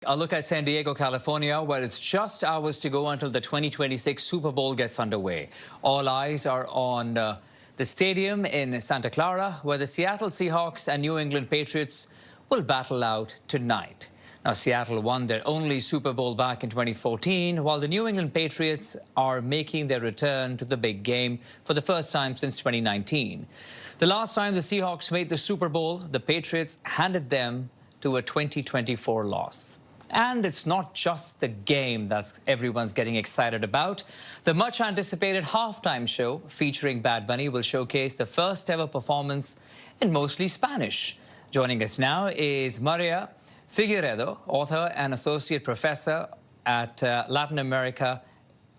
a look at San Diego, California, where it's just hours to go until the 2026 Super Bowl gets underway. All eyes are on the stadium in Santa Clara, where the Seattle Seahawks and New England Patriots will battle out tonight. Now, Seattle won their only Super Bowl back in 2014, while the New England Patriots are making their return to the big game for the first time since 2019. The last time the Seahawks made the Super Bowl, the Patriots handed them to a 2024 loss. And it's not just the game that everyone's getting excited about. The much-anticipated halftime show featuring Bad Bunny will showcase the first ever performance in mostly Spanish. Joining us now is Maria Figueredo, author and associate professor at Latin America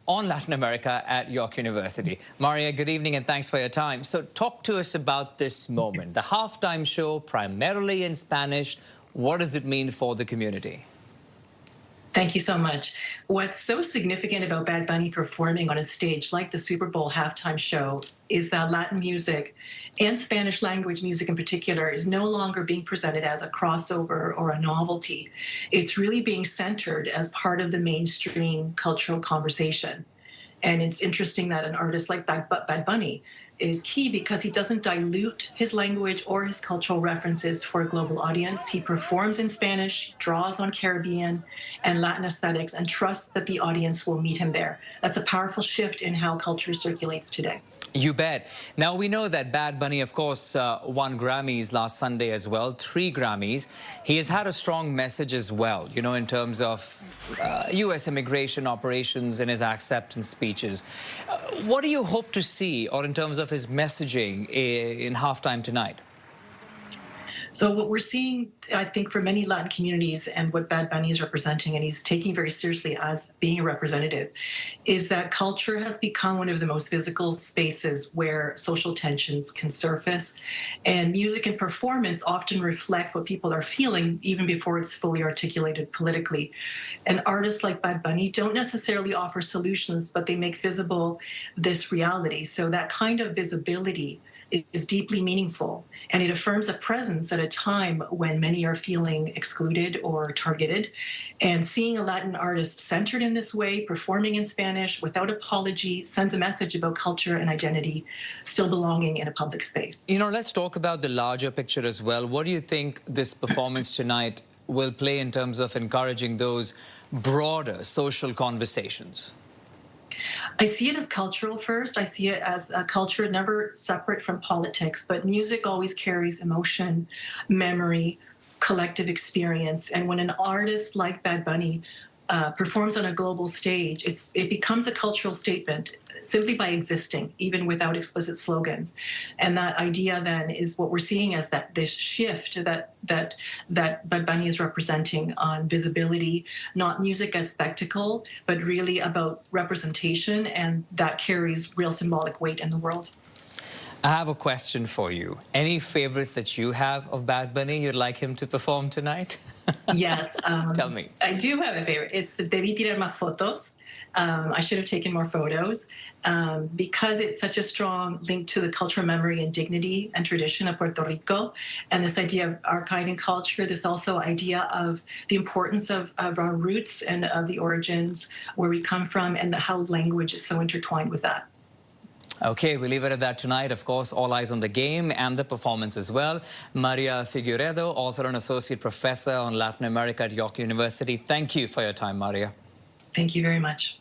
at York University. Maria, good evening and thanks for your time. So talk to us about this moment. The halftime show, primarily in Spanish, what does it mean for the community? Thank you so much. What's so significant about Bad Bunny performing on a stage like the Super Bowl halftime show is that Latin music and Spanish language music in particular is no longer being presented as a crossover or a novelty. It's really being centered as part of the mainstream cultural conversation. And it's interesting that an artist like Bad Bunny is key because he doesn't dilute his language or his cultural references for a global audience. He performs in Spanish, draws on Caribbean and Latin aesthetics, and trusts that the audience will meet him there. That's a powerful shift in how culture circulates today. You bet. Now, we know that Bad Bunny, of course, won Grammys last Sunday as well, 3 Grammys. He has had a strong message as well, you know, in terms of U.S. immigration operations and his acceptance speeches. What do you hope to see, or in terms of his messaging in halftime tonight? So what we're seeing, I think, for many Latin communities and what Bad Bunny is representing, and he's taking very seriously as being a representative, is that culture has become one of the most physical spaces where social tensions can surface. And music and performance often reflect what people are feeling even before it's fully articulated politically. And artists like Bad Bunny don't necessarily offer solutions, but they make visible this reality. So that kind of visibility is deeply meaningful, and it affirms a presence at a time when many are feeling excluded or targeted. And seeing a Latin artist centered in this way, performing in Spanish without apology, sends a message about culture and identity still belonging in a public space. You know, let's talk about the larger picture as well. What do you think this performance tonight will play in terms of encouraging those broader social conversations? I see it as cultural first. I see it as a culture never separate from politics, but music always carries emotion, memory, collective experience. And when an artist like Bad Bunny performs on a global stage, it becomes a cultural statement simply by existing, even without explicit slogans. And that idea then is what we're seeing as this shift that Bad Bunny is representing on visibility, not music as spectacle, but really about representation, and that carries real symbolic weight in the world. I have a question for you. Any favorites that you have of Bad Bunny you'd like him to perform tonight? Yes. Tell me. I do have a favorite. It's Debí tirar más fotos. I should have taken more photos because it's such a strong link to the cultural memory and dignity and tradition of Puerto Rico, and this idea of archiving culture, this also idea of the importance of our roots and of the origins, where we come from, and how language is so intertwined with that. Okay, we'll leave it at that tonight. Of course, all eyes on the game and the performance as well. Maria Figueredo, also an associate professor on Latin America at York University. Thank you for your time, Maria. Thank you very much.